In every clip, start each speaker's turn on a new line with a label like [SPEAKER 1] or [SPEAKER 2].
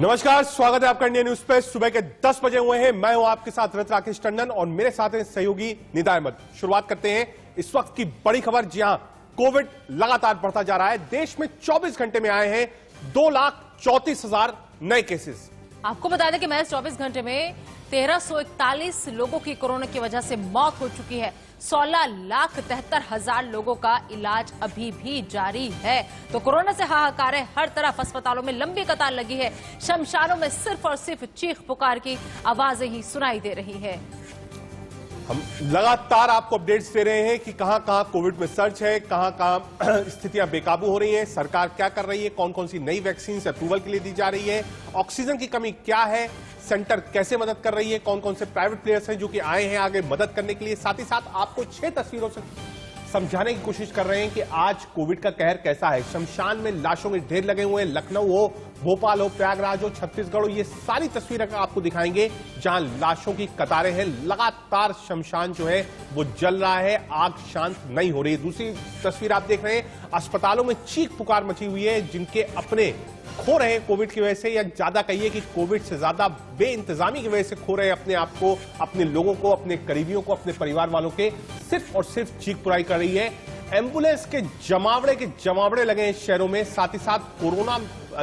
[SPEAKER 1] नमस्कार, स्वागत है आपका इंडिया न्यूज पे। सुबह के 10 बजे हुए हैं। मैं हूं आपके साथ रथ राकेश टंडन और मेरे साथ हैं सहयोगी निदा अहमद। शुरुआत करते हैं इस वक्त की बड़ी खबर। जी हां, कोविड लगातार बढ़ता जा रहा है। देश में 24 घंटे में आए हैं 2,34,000 नए केसेस।
[SPEAKER 2] आपको बता दें कि महज 24 घंटे में 1341 लोगों की कोरोना की वजह से मौत हो चुकी है। 16,73,000 लोगों का इलाज अभी भी जारी है। तो कोरोना से हाहाकार है। हर तरफ अस्पतालों में लंबी कतार लगी है। शमशानों में सिर्फ और सिर्फ चीख पुकार की आवाजें ही सुनाई दे रही है।
[SPEAKER 1] हम लगातार आपको अपडेट्स दे रहे हैं कि कहां कहां कोविड में सर्च है, कहां कहां स्थितियां बेकाबू हो रही हैं, सरकार क्या कर रही है, कौन कौन सी नई वैक्सीन अप्रूवल के लिए दी जा रही है, ऑक्सीजन की कमी क्या है, सेंटर कैसे मदद कर रही है, कौन कौन से प्राइवेट प्लेयर्स हैं जो कि आए हैं आगे मदद करने के लिए। साथ ही साथ आपको 6 तस्वीरों से समझाने की कोशिश कर रहे हैं कि आज कोविड का कहर कैसा है। शमशान में लाशों के ढेर लगे हुए हैं। लखनऊ हो, भोपाल हो, प्रयागराज हो, छत्तीसगढ़ हो, ये सारी तस्वीरें आपको दिखाएंगे जहां लाशों की कतारें हैं। लगातार शमशान जो है वो जल रहा है, आग शांत नहीं हो रही। दूसरी तस्वीर आप देख रहे हैं, अस्पतालों में चीख पुकार मची हुई है। जिनके अपने खो रहे हैं कोविड की वजह से, या ज्यादा कहिए कि कोविड से ज्यादा बेइंतजामी की वजह से खो रहे हैं अपने आप को, अपने लोगों को, अपने करीबियों को, अपने परिवार वालों के। सिर्फ और सिर्फ चीख पुकारी कर रही है। एम्बुलेंस के जमावड़े लगे हैं शहरों में। साथ ही साथ कोरोना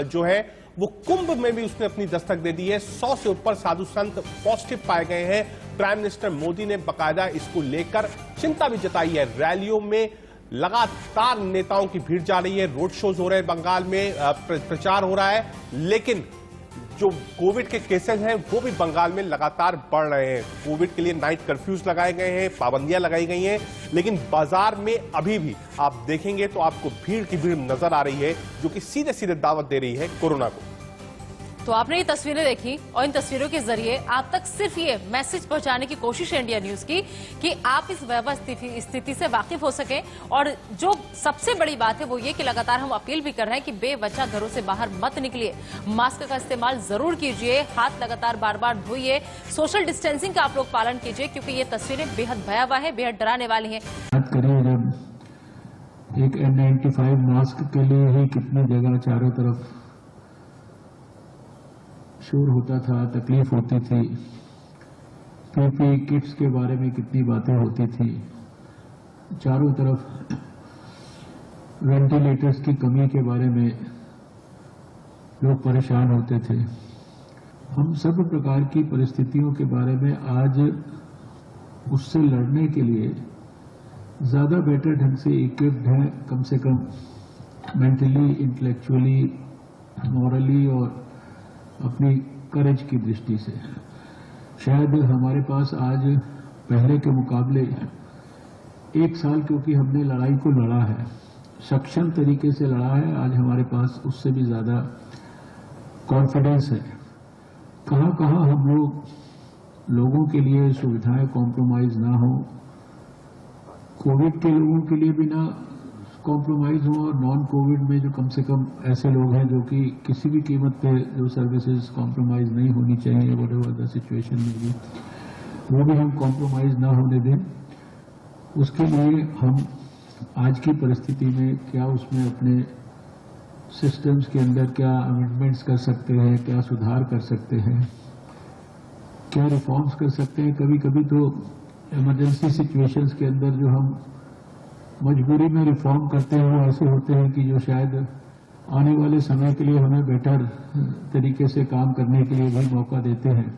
[SPEAKER 1] जो है वो कुंभ में भी उसने अपनी दस्तक दे दी है। 100 से ऊपर साधु संत पॉजिटिव पाए गए हैं। प्राइम मिनिस्टर मोदी ने बाकायदा इसको लेकर चिंता भी जताई है। रैलियों में लगातार नेताओं की भीड़ जा रही है, रोड शोज हो रहे हैं, बंगाल में प्रचार हो रहा है। लेकिन जो कोविड के केसेस हैं वो भी बंगाल में लगातार बढ़ रहे हैं। कोविड के लिए नाइट कर्फ्यूज लगाए गए हैं, पाबंदियां लगाई गई हैं, लेकिन बाजार में अभी भी आप देखेंगे तो आपको भीड़ की भीड़ नजर आ रही है जो कि सीधे सीधे दावत दे रही है कोरोना को।
[SPEAKER 2] तो आपने ये तस्वीरें देखी और इन तस्वीरों के जरिए आप तक सिर्फ ये मैसेज पहुंचाने की कोशिश है इंडिया न्यूज की कि आप इस व्यवस्थित स्थिति से वाकिफ हो सकें। और जो सबसे बड़ी बात है वो ये कि लगातार हम अपील भी कर रहे हैं कि बेवजह घरों से बाहर मत निकलिए, मास्क का इस्तेमाल जरूर कीजिए, हाथ लगातार बार बार धोइए, सोशल डिस्टेंसिंग का आप लोग पालन कीजिए, क्योंकि ये तस्वीरें बेहद भयावह है, बेहद डराने वाली है।
[SPEAKER 3] बात करिए जब एक N95 मास्क के लिए ही कितनी जगह चारों तरफ शोर होता था, तकलीफ होती थी। पीपीई किट्स के बारे में कितनी बातें होती थी। चारों तरफ वेंटिलेटर्स की कमी के बारे में लोग परेशान होते थे। हम सब प्रकार की परिस्थितियों के बारे में आज उससे लड़ने के लिए ज्यादा बेटर ढंग से इक्विप्ड हैं, कम से कम मेंटली, इंटेलेक्चुअली, मॉरली और अपनी करेज की दृष्टि से। शायद हमारे पास आज पहले के मुकाबले 1 साल क्योंकि हमने लड़ाई को लड़ा है, सक्षम तरीके से लड़ा है, आज हमारे पास उससे भी ज्यादा कॉन्फिडेंस है। कहां कहां हम लोगों के लिए सुविधाएं कॉम्प्रोमाइज ना हो, कोविड के लोगों के लिए भी ना कॉम्प्रोमाइज हो, और नॉन कोविड में जो कम से कम ऐसे लोग हैं जो कि किसी भी कीमत पे जो सर्विसेज कॉम्प्रोमाइज नहीं होनी चाहिए, व्हाटएवर द सिचुएशन में भी, वो भी हम कॉम्प्रोमाइज ना होने दें। उसके लिए हम आज की परिस्थिति में क्या उसमें अपने सिस्टम्स के अंदर क्या अमेंडमेंट्स कर सकते हैं, क्या सुधार कर सकते हैं, क्या रिफॉर्म्स कर सकते हैं। कभी कभी तो इमरजेंसी सिचुएशंस के अंदर जो हम मजबूरी में रिफॉर्म करते हैं वो ऐसे होते हैं कि जो शायद आने वाले समय के लिए हमें बेटर तरीके से काम करने के लिए भी मौका देते हैं।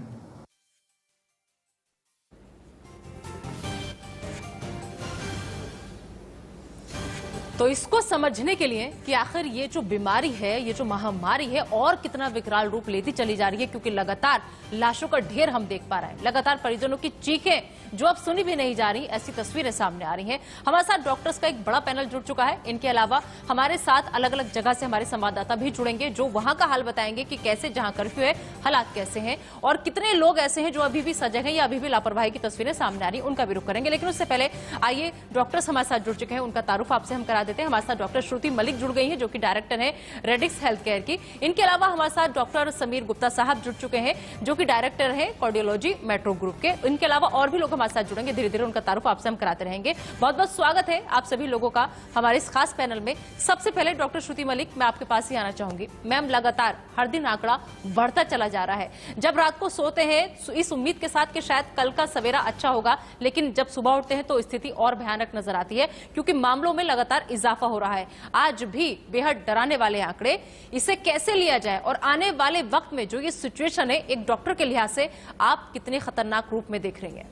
[SPEAKER 2] तो इसको समझने के लिए कि आखिर ये जो बीमारी है, ये जो महामारी है और कितना विकराल रूप लेती चली जा रही है, क्योंकि लगातार लाशों का ढेर हम देख पा रहे हैं, लगातार परिजनों की चीखें जो अब सुनी भी नहीं जा रही, ऐसी तस्वीरें सामने आ रही हैं। हमारे साथ डॉक्टर्स का एक बड़ा पैनल जुड़ चुका है। इनके अलावा हमारे साथ अलग अलग जगह से हमारे संवाददाता भी जुड़ेंगे जो वहां का हाल बताएंगे कि कैसे जहां कर्फ्यू है हालात कैसे हैं और कितने लोग ऐसे हैं जो अभी भी सजग हैं या अभी भी लापरवाही की तस्वीरें सामने आ रही, उनका भी रुख करेंगे। लेकिन उससे पहले आइए, डॉक्टर्स हमारे साथ जुड़ चुके हैं, उनका तारुफ आपसे हम करा देते हैं। हमारे साथ डॉक्टर श्रुति मलिक जुड़ गई हैं, जो कि डायरेक्टर हैं रेडिक्स हेल्थ केयर की। इनके अलावा हमारे साथ डॉक्टर समीर गुप्ता साहब जुड़ चुके हैं, जो कि डायरेक्टर हैं कार्डियोलॉजी मेट्रो ग्रुप के। इनके अलावा और भी लोग हमारे साथ जुड़ेंगे, धीरे धीरे उनका तारुफ आपसे हम कराते रहेंगे। बहुत बहुत स्वागत है आप सभी लोगों का हमारे इस खास पैनल में। सबसे पहले डॉक्टर श्रुति मलिक, मैं आपके पास ही आना चाहूंगी। मैम, लगातार हर दिन आंकड़ा बढ़ता चला जा रहा है। जब रात को सोते हैं इस उम्मीद के साथ कि शायद कल का सवेरा अच्छा होगा, लेकिन जब सुबह उठते हैं तो स्थिति और भयानक नजर आती है, क्योंकि मामलों में लगातार इजाफा हो रहा है। आज भी बेहद डराने वाले आंकड़े, इसे कैसे लिया जाए और आने वाले वक्त में जो ये सिचुएशन है एक डॉक्टर के लिहाज से आप कितने खतरनाक रूप में देख रही हैं?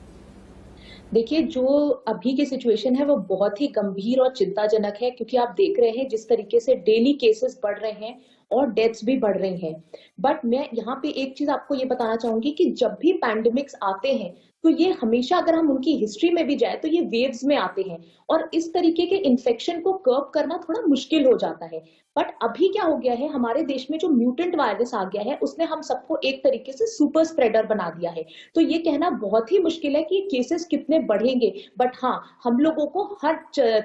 [SPEAKER 4] देखिए, जो अभी की सिचुएशन है वो बहुत ही गंभीर और चिंताजनक है, क्योंकि आप देख रहे हैं जिस तरीके से डेली केसेस बढ़ रहे हैं और डेथ्स भी बढ़ रही हैं। बट मैं यहाँ पे एक चीज आपको ये बताना चाहूंगी कि जब भी पैंडेमिक्स आते हैं तो ये हमेशा, अगर हम उनकी हिस्ट्री में भी जाए तो ये वेव्स में आते हैं और इस तरीके के इन्फेक्शन को कर्व करना थोड़ा मुश्किल हो जाता है। बट अभी क्या हो गया है, हमारे देश में जो म्यूटेंट वायरस आ गया है उसने हम सबको एक तरीके से सुपर स्प्रेडर बना दिया है। तो ये कहना बहुत ही मुश्किल है कि केसेस कितने बढ़ेंगे। बट हाँ, हम लोगों को हर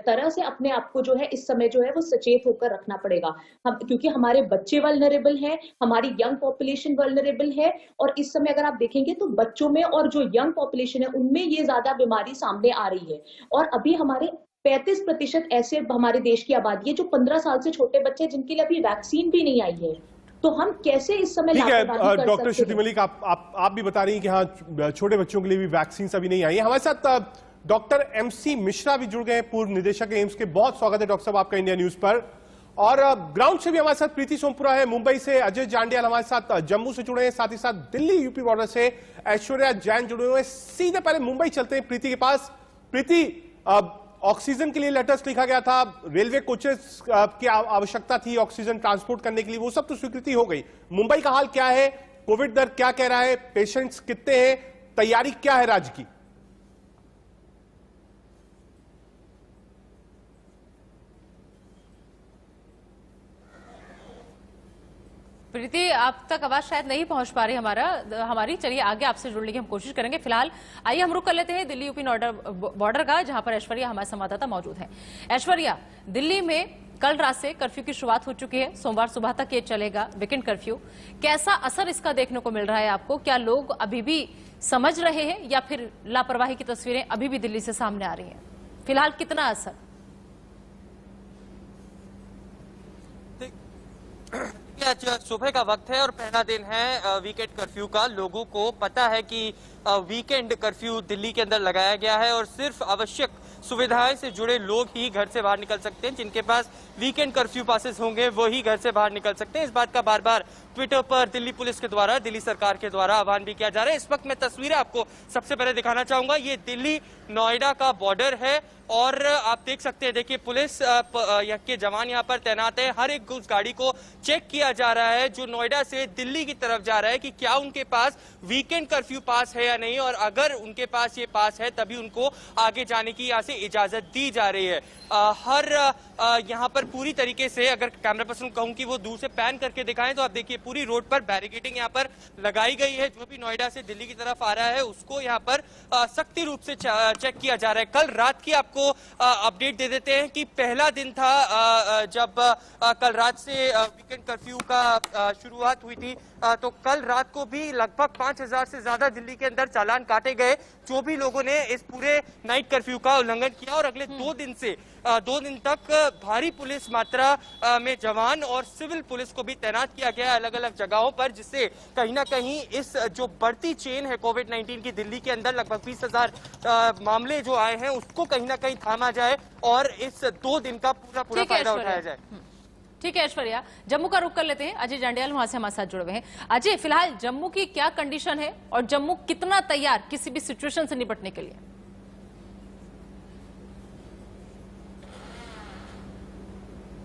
[SPEAKER 4] तरह से अपने आप को जो है इस समय जो है वो सचेत होकर रखना पड़ेगा। हम, क्योंकि हमारे बच्चे वल्नरेबल हैं, हमारी यंग पॉपुलेशन वल्नरेबल है, और इस समय अगर आप देखेंगे तो बच्चों में और जो यंग पॉपुलेशन है उनमें ये ज्यादा बीमारी सामने आ रही है। और अभी हमारे 35% ऐसे हमारे देश की आबादी है जो 15 साल से छोटे बच्चे, जिनके लिए अभी वैक्सीन भी नहीं आई है। तो हम कैसे इस समय
[SPEAKER 1] लापरवाही कर डॉक्टर श्रुति मलिक, आप भी बता रही हैं कि हाँ, छोटे बच्चों के लिए भी वैक्सीन अभी नहीं आई है। हमारे साथ डॉक्टर MC मिश्रा भी जुड़ गए हैं, पूर्व निदेशक एम्स के। बहुत स्वागत है डॉक्टर साहब आपका इंडिया न्यूज पर। और ग्राउंड से भी हमारे साथ प्रीति सोमपुरा है, मुंबई से अजय जांडियाल हमारे साथ जम्मू से जुड़े हैं, साथ ही साथ दिल्ली यूपी बॉर्डर से ऐश्वर्या जैन जुड़े हुए हैं। सीधे पहले मुंबई चलते हैं प्रीति के पास। प्रीति, ऑक्सीजन के लिए लेटर्स लिखा गया था, रेलवे कोचेस की आवश्यकता थी ऑक्सीजन ट्रांसपोर्ट करने के लिए, वो सब तो स्वीकृति हो गई। मुंबई का हाल क्या है? कोविड दर क्या कह रहा है? पेशेंट्स कितने हैं? तैयारी क्या है राज्य की?
[SPEAKER 2] प्रीति, आप तक आवाज शायद नहीं पहुंच पा रही हमारी। चलिए आगे आपसे जुड़ने की हम कोशिश करेंगे। फिलहाल आइए हम रुख कर लेते हैं दिल्ली यूपी बॉर्डर का, जहां पर ऐश्वर्या हमारे संवाददाता मौजूद हैं। ऐश्वर्या, दिल्ली में कल रात से कर्फ्यू की शुरुआत हो चुकी है, सोमवार सुबह तक ये चलेगा वीकेंड कर्फ्यू। कैसा असर इसका देखने को मिल रहा है आपको? क्या लोग अभी भी समझ रहे हैं या फिर लापरवाही की तस्वीरें अभी भी दिल्ली से सामने आ रही हैं? फिलहाल कितना असर?
[SPEAKER 5] आज सुबह का वक्त है और पहला दिन है वीकेंड कर्फ्यू का। लोगों को पता है कि वीकेंड कर्फ्यू दिल्ली के अंदर लगाया गया है और सिर्फ आवश्यक सुविधाएं से जुड़े लोग ही घर से बाहर निकल सकते हैं। जिनके पास वीकेंड कर्फ्यू पासेस होंगे वो ही घर से बाहर निकल सकते हैं। इस बात का बार बार ट्विटर पर दिल्ली पुलिस के द्वारा, दिल्ली सरकार के द्वारा आह्वान भी किया जा रहा है। इस वक्त मैं तस्वीरें आपको सबसे पहले दिखाना चाहूंगा। ये दिल्ली नोएडा का बॉर्डर है और आप देख सकते हैं, देखिए पुलिस के जवान यहाँ पर तैनात है। हर एक उस गाड़ी को चेक किया जा रहा है जो नोएडा से दिल्ली की तरफ जा रहा है कि क्या उनके पास वीकेंड कर्फ्यू पास है या नहीं, और अगर उनके पास ये पास है तभी उनको आगे जाने की यहाँ से इजाजत दी जा रही है। हर यहाँ पर पूरी तरीके से, अगर कैमरा पर्सन कहूं कि वो दूर से पैन करके दिखाएं तो आप देखिए पूरी रोड पर बैरिकेडिंग यहाँ पर लगाई गई है। जो भी नोएडा से दिल्ली की तरफ आ रहा है उसको यहाँ पर सख्ती रूप से चेक किया जा रहा है। कल रात की आपको अपडेट दे देते हैं कि पहला दिन था जब कल रात से वीकेंड कर्फ्यू का शुरुआत हुई थी। तो कल रात को भी लगभग 5000 से ज्यादा दिल्ली के अंदर चालान काटे गए, जो भी लोगों ने इस पूरे नाइट कर्फ्यू का उल्लंघन किया। और अगले 2 दिन तक भारी पुलिस मात्रा में जवान और सिविल पुलिस को भी तैनात किया गया है अलग अलग जगहों पर, जिससे कहीं ना कहीं इस जो बढ़ती चेन है कोविड-19 की दिल्ली के अंदर, लगभग 20,000 मामले जो आए हैं उसको कहीं ना कहीं थामा जाए और इस 2 दिन का पूरा फायदा उठाया जाए।
[SPEAKER 2] ठीक है ऐश्वर्या, जम्मू का रुख कर लेते हैं। अजय जांडियाल वहां से हमारे साथ जुड़े हुए हैं। अजय, फिलहाल जम्मू की क्या कंडीशन है और जम्मू कितना तैयार किसी भी सिचुएशन से निपटने के लिए?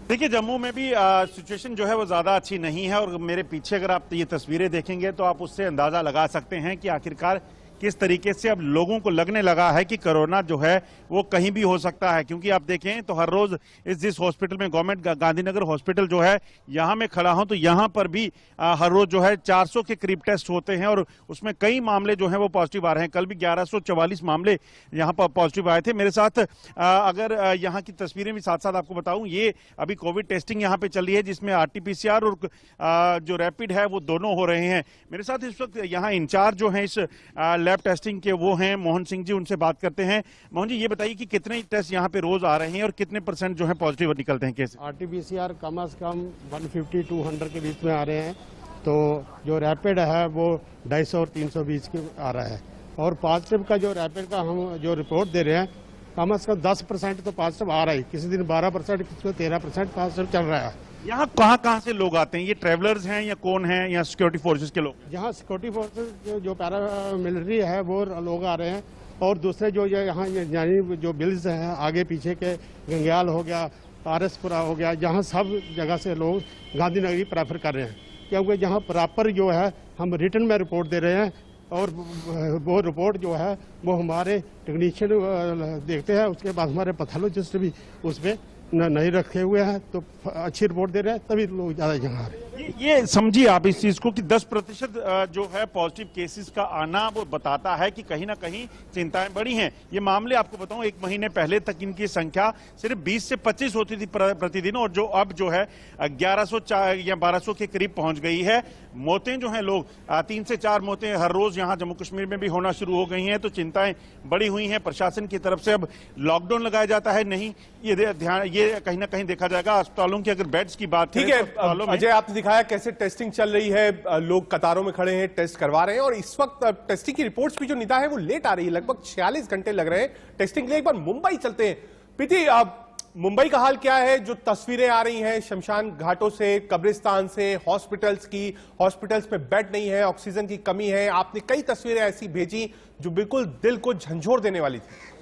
[SPEAKER 6] देखिए, जम्मू में भी सिचुएशन जो है वो ज़्यादा अच्छी नहीं है और मेरे पीछे अगर आप ये तस्वीरें देखेंगे तो आप उससे अंदाज़ा लगा सकते हैं कि आखिरकार किस तरीके से अब लोगों को लगने लगा है कि कोरोना जो है वो कहीं भी हो सकता है। क्योंकि आप देखें तो हर रोज जिस हॉस्पिटल में, गवर्नमेंट गांधीनगर हॉस्पिटल जो है, यहाँ मैं खड़ा हूं तो यहाँ पर भी हर रोज जो है 400 के करीब टेस्ट होते हैं और उसमें कई मामले जो है वो पॉजिटिव आ रहे हैं। कल भी 1144 मामले यहाँ पर पॉजिटिव आए थे। मेरे साथ अगर यहाँ की तस्वीरें भी साथ साथ आपको बताऊं, ये अभी कोविड टेस्टिंग यहाँ पे चल रही है जिसमें RT-PCR और जो रैपिड है वो दोनों हो रहे हैं। मेरे साथ इस वक्त यहाँ इंचार्ज जो हैं इस लैब टेस्टिंग के वो हैं मोहन सिंह जी, उनसे बात करते हैं। मोहन जी, ये बताइए कि कितने टेस्ट यहाँ पे रोज आ रहे हैं और कितने % जो है पॉजिटिव निकलते हैं केस?
[SPEAKER 7] RT-PCR कम से कम 150-200 के बीच में आ रहे हैं, तो जो रैपिड है वो 250 और 320 के आ रहा है। और पॉजिटिव का जो रैपिड का हम जो रिपोर्ट दे रहे हैं, कम से कम 10% तो पॉजिटिव आ रहा है। किसी दिन 12%, किसी को 13% पॉजिटिव चल रहा है।
[SPEAKER 6] यहाँ कहाँ से लोग आते हैं? ये ट्रेवलर्स हैं या कौन हैं, या सिक्योरिटी फोर्सेस के लोग?
[SPEAKER 7] यहाँ सिक्योरिटी फोर्सेस जो पैरामिलिट्री है वो लोग आ रहे हैं, और दूसरे जो यहाँ यानी जो बिल्स हैं आगे पीछे के, गंग्याल हो गया, RS-पुरा हो गया, जहाँ सब जगह से लोग गांधीनगरी प्रेफर कर रहे हैं। क्योंकि जहाँ प्रॉपर जो है हम रिटर्न में रिपोर्ट दे रहे हैं, और वो रिपोर्ट जो है वो हमारे टेक्नीशियन देखते हैं, उसके बाद हमारे पैथोलॉजिस्ट भी उस पर नहीं रखे हुए हैं, तो अच्छी रिपोर्ट दे रहे हैं, तभी लोग ज़्यादा यहाँ आ रहे हैं।
[SPEAKER 6] ये समझिए आप इस चीज को कि 10% जो है पॉजिटिव केसेस का आना वो बताता है कि कहीं ना कहीं चिंताएं बढ़ी हैं। ये मामले आपको बताऊं, 1 महीने पहले तक इनकी संख्या सिर्फ 20 से 25 होती थी प्रतिदिन, और जो अब जो है 1100 या 1200 के करीब पहुंच गई है। मौतें जो हैं, लोग 3 से 4 मौतें हर रोज यहाँ जम्मू कश्मीर में भी होना शुरू हो गई हैं, तो चिंताएं बढ़ी हुई हैं। प्रशासन की तरफ से अब लॉकडाउन लगाया जाता है, नहीं, ये ध्यान, ये कहीं ना कहीं देखा जाएगा। अस्पतालों की अगर बेड्स की बात
[SPEAKER 1] ठीक है अजय, आपने दिखाया कैसे टेस्टिंग चल रही है, लोग कतारों में खड़े हैं, टेस्ट करवा रहे हैं, और इस वक्त टेस्टिंग की रिपोर्ट्स भी जो निदा है वो लेट आ रही है। लगभग 46 घंटे लग रहे हैं टेस्टिंग के लिए। एक बार मुंबई चलते हैं। प्रीति, मुंबई का हाल क्या है? जो तस्वीरें आ रही हैं शमशान घाटों से, कब्रिस्तान से, हॉस्पिटल्स में बेड नहीं है, ऑक्सीजन की कमी है। आपने कई तस्वीरें ऐसी भेजी जो बिल्कुल दिल को झंझोर देने वाली थी।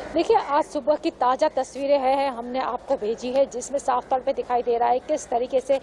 [SPEAKER 8] देखिए, आज सुबह की ताज़ा तस्वीरें हैं हमने आपको भेजी है, जिसमें साफ तौर पे दिखाई दे रहा है किस तरीके से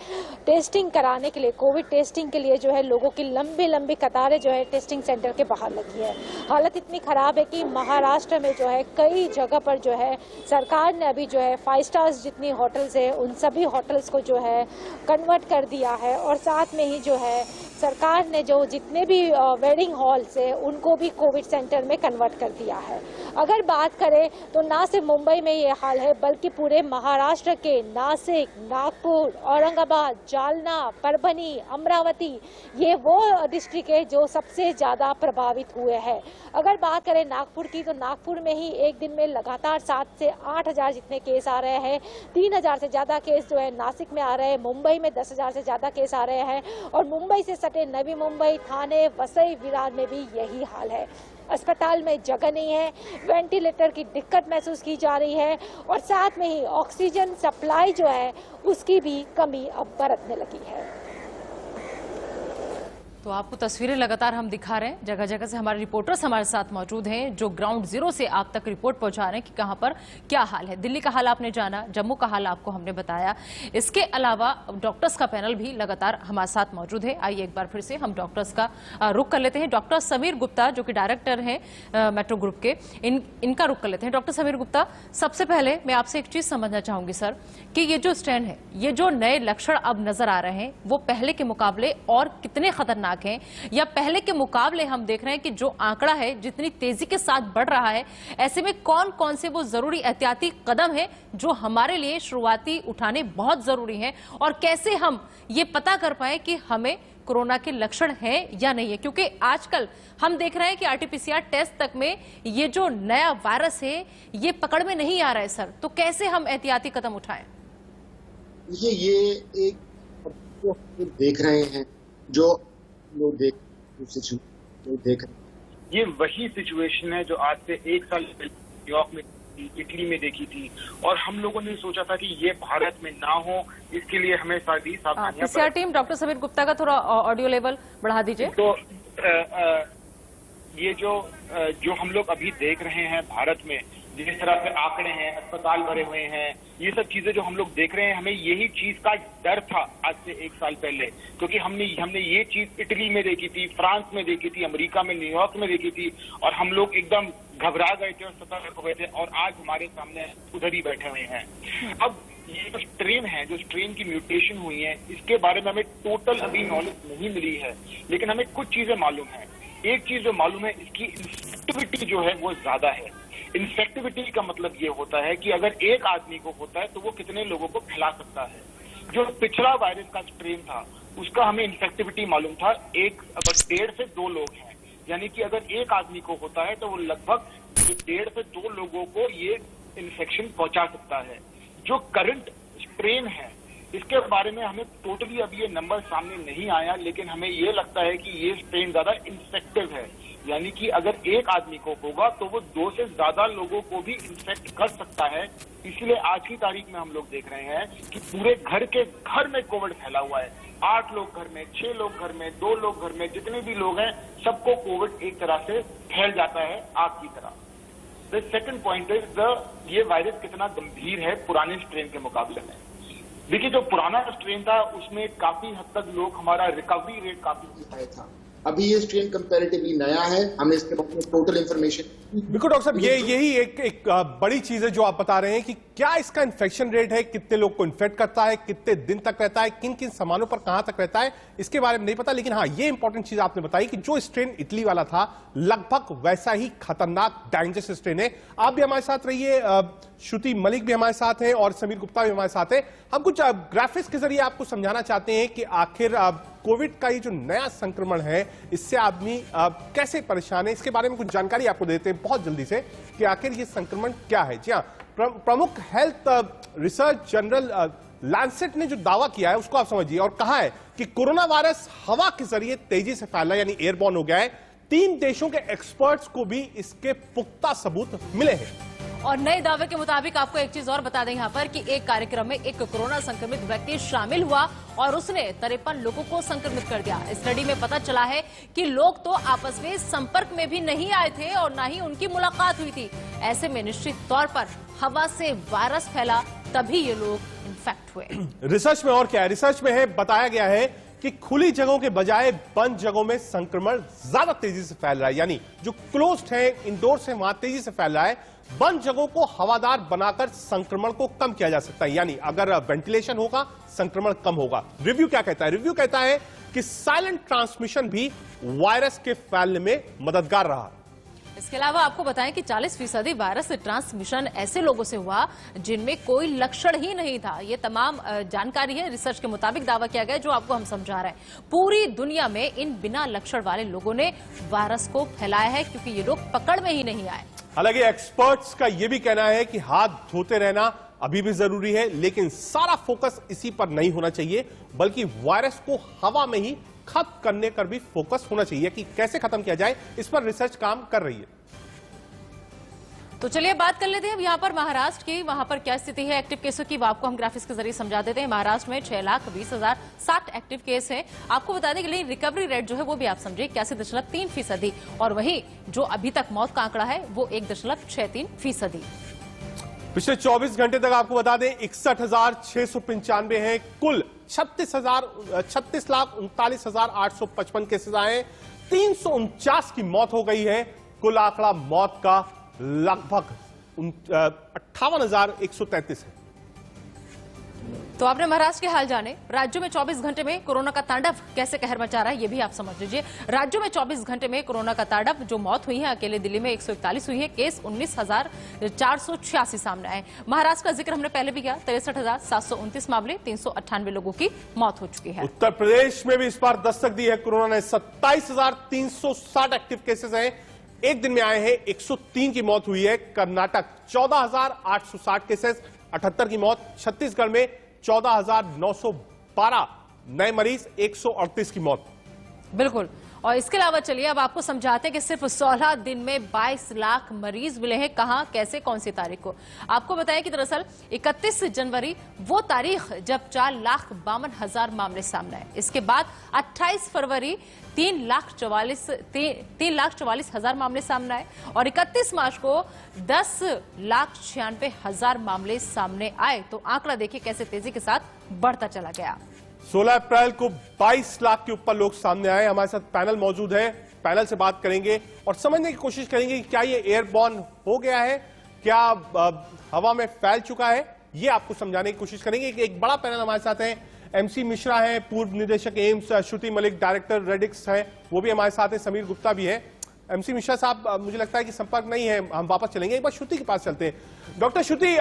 [SPEAKER 8] टेस्टिंग कराने के लिए, कोविड टेस्टिंग के लिए जो है लोगों की लंबी लंबी कतारें जो है टेस्टिंग सेंटर के बाहर लगी है। हालत इतनी ख़राब है कि महाराष्ट्र में जो है कई जगह पर जो है सरकार ने अभी जो है 5 स्टार्स जितनी होटल्स है उन सभी होटल्स को जो है कन्वर्ट कर दिया है, और साथ में ही जो है सरकार ने जो जितने भी वेडिंग हॉल्स है उनको भी कोविड सेंटर में कन्वर्ट कर दिया है। अगर बात करें तो ना सिर्फ मुंबई में ये हाल है, बल्कि पूरे महाराष्ट्र के नासिक, नागपुर, औरंगाबाद, जालना, परभनी, अमरावती, ये वो डिस्ट्रिक्ट है जो सबसे ज़्यादा प्रभावित हुए हैं। अगर बात करें नागपुर की, तो नागपुर में ही एक दिन में लगातार 7 से 8 हज़ार जितने केस आ रहे हैं। 3,000 से ज़्यादा केस जो है नासिक में आ रहे हैं। मुंबई में 10,000 से ज़्यादा केस आ रहे हैं, और मुंबई से सटे नवी मुंबई, थाने, वसई, विरार में भी यही हाल है। अस्पताल में जगह नहीं है, वेंटिलेटर की दिक्कत महसूस की जा रही है, और साथ में ही ऑक्सीजन सप्लाई जो है उसकी भी कमी अब बरतने लगी है।
[SPEAKER 2] तो आपको तस्वीरें लगातार हम दिखा रहे हैं, जगह जगह से हमारे रिपोर्टर्स हमारे साथ मौजूद हैं जो ग्राउंड जीरो से आप तक रिपोर्ट पहुंचा रहे हैं कि कहां पर क्या हाल है। दिल्ली का हाल आपने जाना, जम्मू का हाल आपको हमने बताया। इसके अलावा डॉक्टर्स का पैनल भी लगातार हमारे साथ मौजूद है। आइए एक बार फिर से हम डॉक्टर्स का रुख कर लेते हैं। डॉक्टर समीर गुप्ता जो कि डायरेक्टर हैं मेट्रो ग्रुप के, इनका रुख कर लेते हैं। डॉक्टर समीर गुप्ता, सबसे पहले मैं आपसे एक चीज समझना चाहूंगी सर, कि ये जो स्ट्रेन है, ये जो नए लक्षण अब नजर आ रहे हैं, वो पहले के मुकाबले और कितने खतरनाक हैं, या पहले के मुकाबले हम देख रहे हैं कि जो आंकड़ा है जितनी तेजी के साथ बढ़ रहा है, ऐसे में कौन कौन से वो जरूरी एहतियाती कदम है जो हमारे लिए शुरुआती उठाने बहुत जरूरी हैं, और कैसे हम ये पता कर पाए कि हमें कोरोना के लक्षण हैं या नहीं है? क्योंकि आजकल हम देख रहे हैं कि RT-PCR टेस्ट तक में ये जो नया वायरस है ये पकड़ में नहीं आ रहा है सर, तो कैसे हम एहतियाती कदम उठाएं?
[SPEAKER 9] ये एक देख रहे हैं जो लोग देख रहे हैं,
[SPEAKER 10] ये वही सिचुएशन है जो आज से 1 साल पहले न्यूयॉर्क में, इटली में देखी थी, और हम लोगों ने सोचा था कि ये भारत में ना हो, इसके लिए हमें सारी सावधानियां।
[SPEAKER 2] PCR team, doctor Sameer Gupta का थोड़ा ऑडियो लेवल बढ़ा दीजिए।
[SPEAKER 10] तो ये जो हम लोग अभी देख रहे हैं भारत में, जिस तरह से आंकड़े हैं, अस्पताल भरे हुए हैं, ये सब चीजें जो हम लोग देख रहे हैं, हमें यही चीज का डर था आज से 1 साल पहले, क्योंकि हमने ये चीज इटली में देखी थी, फ्रांस में देखी थी, अमेरिका में, न्यूयॉर्क में देखी थी, और हम लोग एकदम घबरा गए थे और सतर्क हो गए थे, और आज हमारे सामने उधर ही बैठे हुए हैं। अब ये जो स्ट्रेन है, जो स्ट्रेन की म्यूटेशन हुई है, इसके बारे में हमें टोटल अभी नॉलेज नहीं मिली है, लेकिन हमें कुछ चीजें मालूम है। एक चीज जो मालूम है, इसकी इन्फेक्टिविटी जो है वो ज्यादा है। इन्फेक्टिविटी का मतलब ये होता है कि अगर एक आदमी को होता है तो वो कितने लोगों को फैला सकता है। जो पिछला वायरस का स्ट्रेन था उसका हमें इन्फेक्टिविटी मालूम था, 1.5 से 2 लोग हैं, यानी कि अगर एक आदमी को होता है तो वो लगभग 1.5 से 2 लोगों को ये इन्फेक्शन पहुंचा सकता है। जो करंट स्ट्रेन है इसके बारे में हमें टोटली अभी ये नंबर सामने नहीं आया, लेकिन हमें ये लगता है कि ये स्ट्रेन ज्यादा इन्फेक्टिव है, यानी कि अगर एक आदमी को होगा तो वो 2 से ज्यादा लोगों को भी इन्फेक्ट कर सकता है। इसलिए आज की तारीख में हम लोग देख रहे हैं कि पूरे घर में कोविड फैला हुआ है। 8 लोग घर में, 6 लोग घर में, 2 लोग घर में, जितने भी लोग हैं सबको कोविड एक तरह से फैल जाता है आग की तरह। द सेकंड पॉइंट इज ये वायरस कितना गंभीर है पुराने स्ट्रेन के मुकाबले में। देखिए, जो पुराना स्ट्रेन था उसमें काफी हद तक लोग, हमारा रिकवरी रेट काफी हाई था।
[SPEAKER 9] अभी ये स्ट्रेन कंपैरेटिवली नया है, हमें इसके बारे में टोटल इंफॉर्मेशन।
[SPEAKER 1] बिल्कुल डॉक्टर साहब, यही एक बड़ी चीज है जो आप बता रहे हैं कि क्या इसका इन्फेक्शन रेट है, कितने लोग को इन्फेक्ट करता है, कितने दिन तक रहता है, किन किन सामानों पर कहां तक रहता है, इसके बारे में नहीं पता। लेकिन हाँ, ये इंपॉर्टेंट चीज आपने बताई कि जो स्ट्रेन इटली वाला था लगभग वैसा ही खतरनाक डेंजरस स्ट्रेन है। आप भी हमारे साथ रहिए, श्रुति मलिक भी हमारे साथ हैं और समीर गुप्ता भी हमारे साथ हैं। हम कुछ ग्राफिक्स के जरिए आपको समझाना चाहते हैं कि आखिर कोविड का ये जो नया संक्रमण है इससे आदमी कैसे परेशान है, इसके बारे में कुछ जानकारी आपको देते हैं बहुत जल्दी से कि आखिर ये संक्रमण क्या है। जी हाँ, प्रमुख हेल्थ रिसर्च जर्नल लैंसेट ने जो दावा किया है उसको आप समझिए और कहा है कि कोरोना वायरस हवा के जरिए तेजी से फैला यानी एयरबॉर्न हो गया है। 3 देशों के एक्सपर्ट्स को भी इसके पुख्ता सबूत मिले हैं।
[SPEAKER 2] और नए दावे के मुताबिक आपको एक चीज और बता दें यहाँ पर कि एक कार्यक्रम में एक कोरोना संक्रमित व्यक्ति शामिल हुआ और उसने 53 लोगों को संक्रमित कर दिया। स्टडी में पता चला है कि लोग तो आपस में संपर्क में भी नहीं आए थे और ना ही उनकी मुलाकात हुई थी। ऐसे में निश्चित तौर पर हवा से वायरस फैला, तभी ये लोग इन्फेक्ट हुए।
[SPEAKER 1] रिसर्च में और क्या है, रिसर्च में है बताया गया है कि खुली जगहों के बजाय बंद जगहों में संक्रमण ज्यादा तेजी से फैल रहा है, यानी जो क्लोज्ड है, इंडोर्स है, वहां तेजी से फैल रहा है। बंद जगहों को हवादार बनाकर संक्रमण को कम किया जा सकता है, यानी अगर वेंटिलेशन होगा संक्रमण कम होगा। रिव्यू क्या कहता है? रिव्यू कहता है कि साइलेंट ट्रांसमिशन भी वायरस के फैलने में मददगार रहा।
[SPEAKER 2] इसके अलावा आपको बताएं कि 40% वायरस ट्रांसमिशन ऐसे लोगों से हुआ जिनमें कोई लक्षण ही नहीं था। ये तमाम जानकारी है, रिसर्च के मुताबिक दावा किया गया जो आपको हम समझा रहे हैं। पूरी दुनिया में इन बिना लक्षण वाले लोगों ने वायरस को फैलाया है क्योंकि ये लोग पकड़ में ही नहीं आए।
[SPEAKER 1] हालांकि एक्सपर्ट्स का यह भी कहना है कि हाथ धोते रहना अभी भी जरूरी है, लेकिन सारा फोकस इसी पर नहीं होना चाहिए, बल्कि वायरस को हवा में ही खत्म करने पर भी फोकस होना चाहिए कि कैसे खत्म किया जाए। इस पर रिसर्च काम कर रही है।
[SPEAKER 2] तो चलिए बात कर लेते हैं अब यहाँ पर महाराष्ट्र की, वहां पर क्या स्थिति है एक्टिव केसों की, वो आपको हम ग्राफिक्स के जरिए समझा देते हैं। महाराष्ट्र में 6,20,060 एक्टिव केस हैं। आपको बता दें कि रिकवरी रेट जो है वो भी आप समझिए 81.3%, और वहीं जो अभी तक मौत का आंकड़ा है वो 1.63%।
[SPEAKER 1] पिछले 24 घंटे तक आपको बता दें 61,695 हैं। कुल 36,39,855 केसेस आए, 349 की मौत हो गई है। कुल आंकड़ा मौत का लगभग 58,133 है।
[SPEAKER 2] तो आपने महाराष्ट्र के हाल जाने। राज्यों में 24 घंटे में कोरोना का तांडव कैसे कहर मचा रहा है ये भी आप समझ लीजिए। राज्यों में 24 घंटे में कोरोना का तांडव, जो मौत हुई है अकेले दिल्ली में 141 हुई है, केस 19,486 सामने आए। महाराष्ट्र का जिक्र हमने पहले भी किया, 63,729 मामले, 398 लोगों की मौत हो चुकी है।
[SPEAKER 1] उत्तर प्रदेश में भी इस बार दस्तक दी है कोरोना ने। 27,360 एक्टिव केसेस हैं, एक दिन में आए हैं, 103 की मौत हुई है। कर्नाटक 14,860 केसेस, 78 की मौत। छत्तीसगढ़ में 14,912 नए मरीज, 138 की मौत।
[SPEAKER 2] बिल्कुल। और इसके अलावा चलिए अब आपको समझाते हैं कि सिर्फ 16 दिन में 22 लाख मरीज मिले हैं। कहां, कैसे, कौन सी तारीख को? आपको बताया कि दरअसल 31 जनवरी वो तारीख जब 4,52,000 मामले सामने आए। इसके बाद 28 फरवरी 3,44,000 मामले सामने आए और 31 मार्च को 10,96,000 मामले सामने आए। तो आंकड़ा देखिए कैसे तेजी के साथ बढ़ता चला गया।
[SPEAKER 1] 16 अप्रैल को 22 लाख के ऊपर लोग सामने आए। हमारे साथ पैनल मौजूद है, पैनल से बात करेंगे और समझने की कोशिश करेंगे कि क्या ये एयरबॉर्न हो गया है, क्या हवा में फैल चुका है, ये आपको समझाने की कोशिश करेंगे। एक बड़ा पैनल हमारे साथ है, एमसी मिश्रा है, पूर्व निदेशक एम्स, श्रुति मलिक डायरेक्टर रेडिक्स है, वो भी हमारे साथ है, समीर गुप्ता भी है। एमसी मिश्रा साहब, मुझे लगता है कि संपर्क नहीं है, हम वापस चलेंगे, एक बार श्रुति के पास चलते हैं। डॉक्टर श्रुति,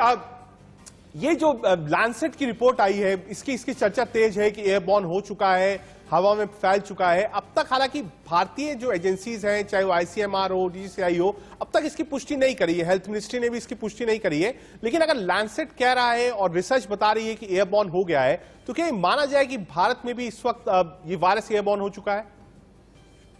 [SPEAKER 1] ये जो लैंसेट की रिपोर्ट आई है, इसकी चर्चा तेज है कि एयरबॉर्न हो चुका है, हवा में फैल चुका है। अब तक हालांकि भारतीय जो एजेंसीज हैं, चाहे वो आईसीएमआर हो, डीजीसीआई हो, अब तक इसकी पुष्टि नहीं करी है, हेल्थ मिनिस्ट्री ने भी इसकी पुष्टि नहीं करी है। लेकिन अगर लैंसेट कह रहा है और रिसर्च बता रही है कि एयरबॉर्न हो गया है, तो क्या माना जाए कि भारत में भी इस वक्त ये वायरस एयरबॉर्न हो चुका है?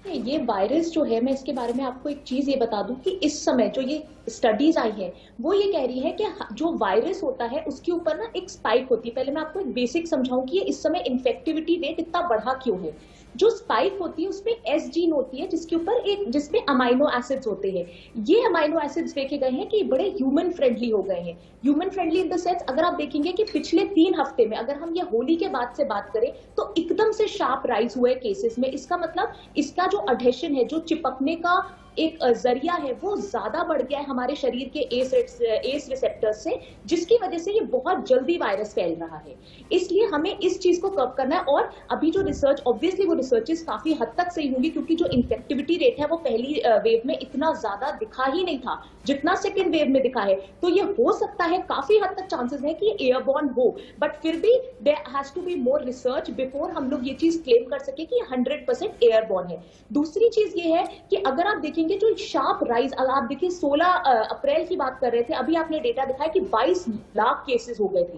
[SPEAKER 4] ये वायरस जो है, मैं इसके बारे में आपको एक चीज ये बता दूं कि इस समय जो ये स्टडीज आई है वो ये कह रही है कि जो वायरस होता है उसके ऊपर ना एक स्पाइक होती है। पहले मैं आपको एक बेसिक समझाऊं कि ये इस समय इन्फेक्टिविटी रेट इतना बढ़ा क्यों है। जो स्पाइक होती है उसमें एस जीन होती है जिसमें अमाइनो एसिड्स होते हैं। ये अमाइनो एसिड्स देखे गए हैं कि बड़े ह्यूमन फ्रेंडली हो गए हैं। Human friendly in the sense, अगर आप देखेंगे कि पिछले 3 हफ्ते में, अगर हम ये होली के बाद से बात करें, तो एकदम से शार्प राइज हुए केसेस में। इसका मतलब इसका जो अडहेशन है, जो चिपकने का एक जरिया है, वो ज्यादा बढ़ गया है हमारे शरीर के एस रिसेप्टर्स से, जिसकी वजह से ये बहुत जल्दी वायरस फैल रहा है। इसलिए हमें इस चीज को कव करना है। और अभी जो रिसर्च, ऑब्वियसली वो रिसर्चेस काफी हद तक सही होंगी, क्योंकि जो इन्फेक्टिविटी रेट है वो पहली वेव में इतना ज्यादा दिखा ही नहीं था जितना सेकेंड वेव में दिखा है। तो ये हो सकता है, काफी हद तक चांसेस है कि एयरबॉर्न हो, बट फिर भी there has to be more research before हम लोग ये चीज क्लेम कर सके कि 100% एयरबॉर्न है। दूसरी चीज ये है कि अगर आप देखेंगे जो शार्प राइज, आप देखिए 16 अप्रैल की बात कर रहे थे, अभी आपने डेटा दिखाया कि 22 लाख केसेस हो गए थे।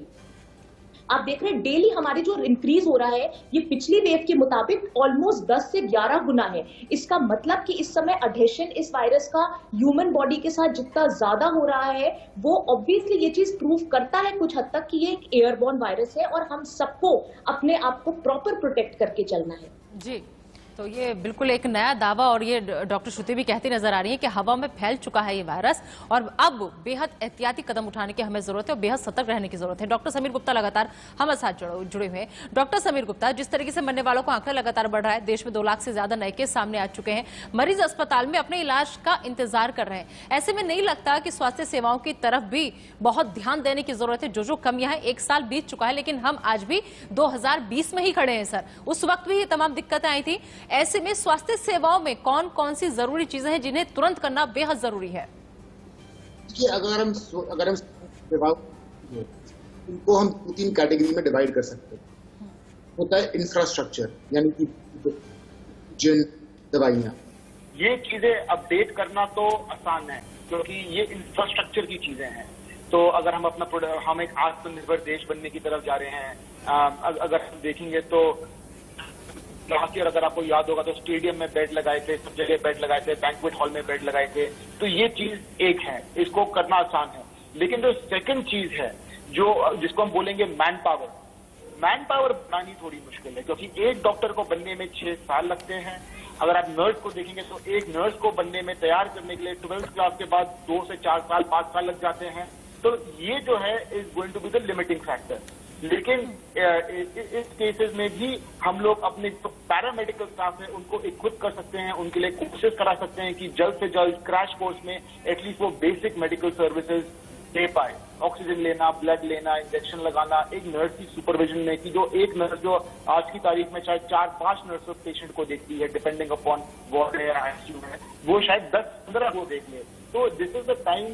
[SPEAKER 4] आप देख रहे हैं डेली हमारे जो इंक्रीज हो रहा है, ये पिछली वेव के मुताबिक ऑलमोस्ट 10 से 11 गुना है। इसका मतलब कि इस समय अडहेशन इस वायरस का ह्यूमन बॉडी के साथ जितना ज्यादा हो रहा है, वो ऑब्वियसली ये चीज प्रूव करता है कुछ हद तक कि ये एक एयरबॉर्न वायरस है और हम सबको अपने आप को प्रॉपर प्रोटेक्ट करके चलना है।
[SPEAKER 2] जी, तो ये बिल्कुल एक नया दावा, और ये डॉक्टर श्रुति भी कहती नजर आ रही है कि हवा में फैल चुका है ये वायरस और अब बेहद एहतियाती कदम उठाने की हमें जरूरत है और बेहद सतर्क रहने की जरूरत है। डॉक्टर समीर गुप्ता लगातार हमारे साथ जुड़े हुए हैं। डॉक्टर समीर गुप्ता, जिस तरीके से मरने वालों का आंकड़ा लगातार बढ़ रहा है, देश में 2 लाख से ज्यादा नए केस सामने आ चुके हैं, मरीज अस्पताल में अपने इलाज का इंतजार कर रहे हैं, ऐसे में नहीं लगता कि स्वास्थ्य सेवाओं की तरफ भी बहुत ध्यान देने की जरूरत है? जो कमियां हैं, 1 साल बीत चुका है, लेकिन हम आज भी 2020 में ही खड़े हैं सर। उस वक्त भी ये तमाम दिक्कतें आई थी। ऐसे में स्वास्थ्य सेवाओं में कौन कौन सी जरूरी चीजें हैं जिन्हें तुरंत करना बेहद जरूरी है?
[SPEAKER 9] अगर हम इनको हम 2-3 कैटेगरी में डिवाइड कर सकते हैं। होता है इंफ्रास्ट्रक्चर, यानी कि जिन दवाइयां,
[SPEAKER 10] ये चीजें अपडेट करना तो आसान है क्योंकि ये इंफ्रास्ट्रक्चर की चीजें हैं। तो अगर हम हम एक आत्मनिर्भर देश बनने की तरफ जा रहे हैं, अगर हम देखेंगे तो लास्ट ईयर अगर आपको याद होगा तो स्टेडियम में बेड लगाए थे, सब जगह बेड लगाए थे, बैंक्वेट हॉल में बेड लगाए थे। तो ये चीज एक है, इसको करना आसान है। लेकिन जो सेकंड चीज है, जिसको हम बोलेंगे मैन पावर बनानी थोड़ी मुश्किल है, क्योंकि एक डॉक्टर को बनने में 6 साल लगते हैं। अगर आप नर्स को देखेंगे तो एक नर्स को बनने में, तैयार करने के लिए 12th क्लास के बाद 2 से 4 साल 5 साल लग जाते हैं। तो ये जो है is going to be the limiting factor. लेकिन इस केसेस में भी हम लोग अपने जो पैरामेडिकल स्टाफ है उनको इक्विप कर सकते हैं, उनके लिए कोशिश करा सकते हैं कि जल्द से जल्द क्रैश कोर्स में एटलीस्ट वो बेसिक मेडिकल सर्विसेज दे पाए। ऑक्सीजन लेना, ब्लड लेना, इंजेक्शन लगाना, एक नर्स की सुपरविजन में, कि जो एक नर्स जो आज की तारीख में शायद 4-5 नर्स पेशेंट को देखती है, डिपेंडिंग अपॉन वार्ड है या आईसीयू है, वो शायद 10-15 को देख ले। तो दिस इज द टाइम।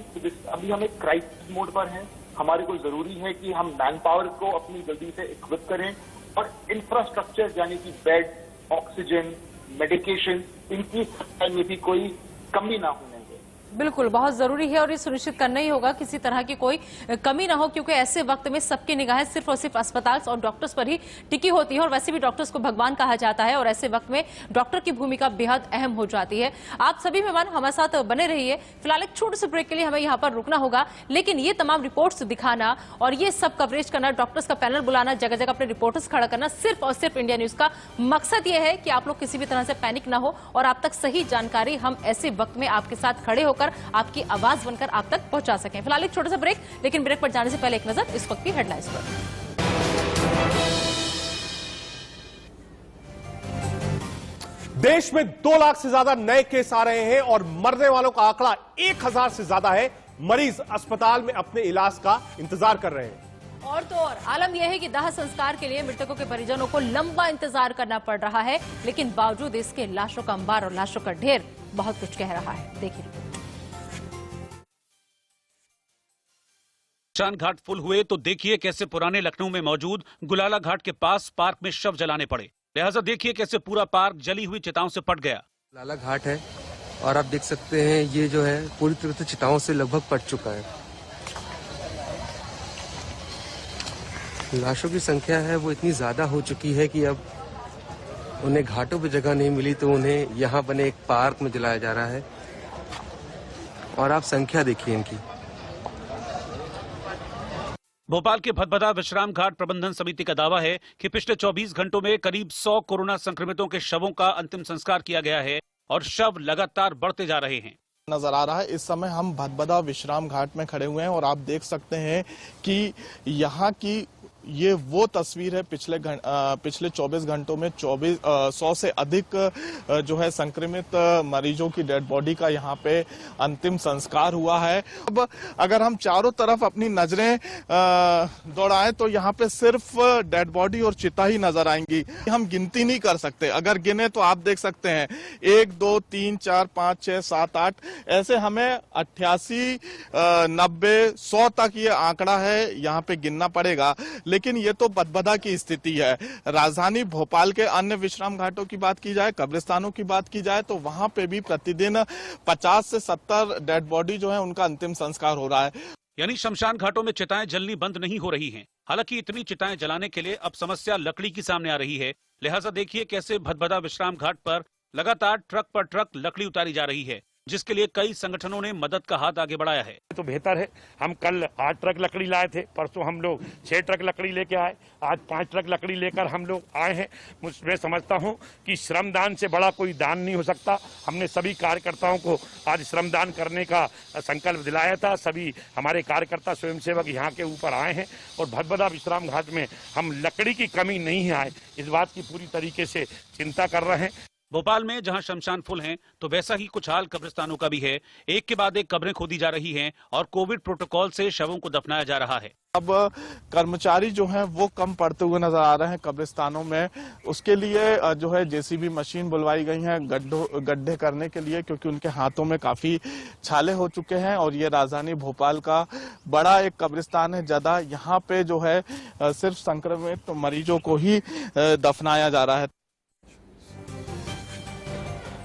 [SPEAKER 10] अभी हम एक क्राइसिस मोड पर हैं। हमारे को जरूरी है कि हम मैन पावर को अपनी जल्दी से इक्विप करें और इंफ्रास्ट्रक्चर यानी कि बेड, ऑक्सीजन, मेडिकेशन, इनकी सप्लाई में भी कोई कमी ना होने दे।
[SPEAKER 2] बिल्कुल, बहुत जरूरी है और ये सुनिश्चित करना ही होगा किसी तरह की कोई कमी ना हो, क्योंकि ऐसे वक्त में सबकी निगाहें सिर्फ और सिर्फ अस्पताल और डॉक्टर्स पर ही टिकी होती है और वैसे भी डॉक्टर्स को भगवान कहा जाता है और ऐसे वक्त में डॉक्टर की भूमिका बेहद अहम हो जाती है। आप सभी मेहमान हमारे साथ बने रहिए। फिलहाल एक छोटे से ब्रेक के लिए हमें यहाँ पर रुकना होगा, लेकिन ये तमाम रिपोर्ट्स दिखाना और ये सब कवरेज करना, डॉक्टर्स का पैनल बुलाना, जगह जगह अपने रिपोर्टर्स खड़ा करना, सिर्फ और सिर्फ इंडिया न्यूज का मकसद ये है कि आप लोग किसी भी तरह से पैनिक ना हो और आप तक सही जानकारी हम ऐसे वक्त में आपके साथ खड़े होकर आपकी आवाज बनकर आप तक पहुंचा सकें। फिलहाल एक छोटा सा ब्रेक, लेकिन ब्रेक पर जाने से पहले एक नजर इस वक्त की हेडलाइंस पर।
[SPEAKER 1] देश में 2 लाख से ज्यादा नए केस आ रहे हैं और मरने वालों का आंकड़ा 1000 से ज्यादा है। मरीज अस्पताल में अपने इलाज का इंतजार कर रहे हैं।
[SPEAKER 2] और तो और आलम यह है कि दाह संस्कार के लिए मृतकों के परिजनों को लंबा इंतजार करना पड़ रहा है, लेकिन बावजूद इसके लाशों का अंबार और लाशों का ढेर बहुत कुछ कह रहा है। देखिए,
[SPEAKER 11] शमशान घाट फुल हुए तो देखिए कैसे पुराने लखनऊ में मौजूद गुलाला घाट के पास पार्क में शव जलाने पड़े। लिहाजा देखिए कैसे पूरा पार्क जली हुई चिताओं से पट गया।
[SPEAKER 12] गुलाला घाट है और आप देख सकते हैं ये जो है पूरी तरह से चिताओं से लगभग पट चुका है। लाशों की संख्या है वो इतनी ज्यादा हो चुकी है कि अब उन्हें घाटों पे जगह नहीं मिली तो उन्हें यहाँ बने एक पार्क में जलाया जा रहा है। और आप संख्या देखिए इनकी।
[SPEAKER 11] भोपाल के भदभदा विश्राम घाट प्रबंधन समिति का दावा है कि पिछले 24 घंटों में करीब 100 कोरोना संक्रमितों के शवों का अंतिम संस्कार किया गया है और शव लगातार बढ़ते जा रहे हैं।
[SPEAKER 13] नजर आ रहा है इस समय हम भदभदा विश्राम घाट में खड़े हुए हैं और आप देख सकते हैं कि यहाँ की ये वो तस्वीर है पिछले 24 घंटों में 100 से अधिक जो है संक्रमित मरीजों की डेड बॉडी का यहाँ पे अंतिम संस्कार हुआ है। अब अगर हम चारों तरफ अपनी नजरें दौड़ाएं तो यहाँ पे सिर्फ डेड बॉडी और चिता ही नजर आएंगी। हम गिनती नहीं कर सकते, अगर गिने तो आप देख सकते हैं 1 2 3 4 5 6 7 8 ऐसे हमें 88 90 100 तक ये आंकड़ा है यहाँ पे गिनना पड़ेगा। लेकिन ये तो भदभदा की स्थिति है। राजधानी भोपाल के अन्य विश्राम घाटों की बात की जाए, कब्रिस्तानों की बात की जाए तो वहां पे भी प्रतिदिन 50 से 70 डेड बॉडी जो है उनका अंतिम संस्कार हो रहा है।
[SPEAKER 11] यानी शमशान घाटों में चिताएं जलनी बंद नहीं हो रही हैं। हालांकि इतनी चिताएं जलाने के लिए अब समस्या लकड़ी की सामने आ रही है। लिहाजा देखिए कैसे भदभदा विश्राम घाट पर लगातार ट्रक पर ट्रक लकड़ी उतारी जा रही है, जिसके लिए कई संगठनों ने मदद का हाथ आगे बढ़ाया है।
[SPEAKER 14] तो बेहतर है। हम कल 8 ट्रक लकड़ी लाए थे, परसों हम लोग 6 ट्रक लकड़ी लेके आए, आज 5 ट्रक लकड़ी लेकर हम लोग आए हैं। मैं समझता हूं कि श्रमदान से बड़ा कोई दान नहीं हो सकता। हमने सभी कार्यकर्ताओं को आज श्रमदान करने का संकल्प दिलाया था। सभी हमारे कार्यकर्ता स्वयंसेवक यहाँ के ऊपर आए हैं और भदभदा विश्राम घाट में हम लकड़ी की कमी नहीं आए इस बात की पूरी तरीके से चिंता कर रहे हैं।
[SPEAKER 11] भोपाल में जहां शमशान फुल हैं तो वैसा ही कुछ हाल कब्रिस्तानों का भी है। एक के बाद एक कब्रें खोदी जा रही हैं और कोविड प्रोटोकॉल से शवों को दफनाया जा रहा है।
[SPEAKER 13] अब कर्मचारी जो हैं वो कम पड़ते हुए नजर आ रहे हैं कब्रिस्तानों में। उसके लिए जो है जेसीबी मशीन बुलवाई गई है गड्ढे करने के लिए, क्योंकि उनके हाथों में काफी छाले हो चुके हैं। और ये राजधानी भोपाल का बड़ा एक कब्रिस्तान है जदा, यहाँ पे जो है सिर्फ संक्रमित मरीजों को ही दफनाया जा रहा है।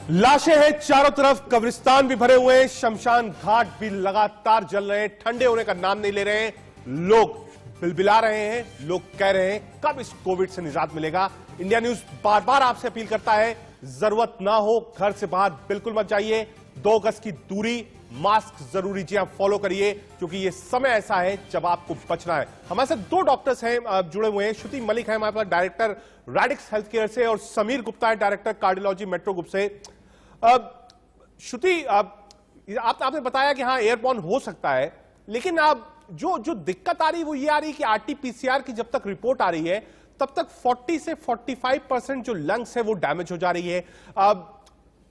[SPEAKER 1] लाशें हैं चारों तरफ, कब्रिस्तान भी भरे हुए हैं, शमशान घाट भी लगातार जल रहे हैं, ठंडे होने का नाम नहीं ले रहे हैं। लोग बिलबिला रहे हैं, लोग कह रहे हैं कब इस कोविड से निजात मिलेगा। इंडिया न्यूज बार बार आपसे अपील करता है, जरूरत ना हो घर से बाहर बिल्कुल मत जाइए। 2 गज की दूरी, मास्क जरूरी जी आप फॉलो करिए, क्योंकि ये समय ऐसा है जब आपको बचना है। हमारे साथ 2 डॉक्टर्स हैं जुड़े हुए हैं। श्रुति मलिक है हमारे पास डायरेक्टर रैडिक्स हेल्थ केयर से, और समीर गुप्ता है डायरेक्टर कार्डियोलॉजी मेट्रो ग्रुप से। श्रुति, आपने बताया कि हाँ एयरबॉर्न हो सकता है, लेकिन अब जो दिक्कत आ रही है वो ये आ रही है कि आरटीपीसीआर की जब तक रिपोर्ट आ रही है तब तक 40 से 45% जो लंग्स है वो डैमेज हो जा रही है। अब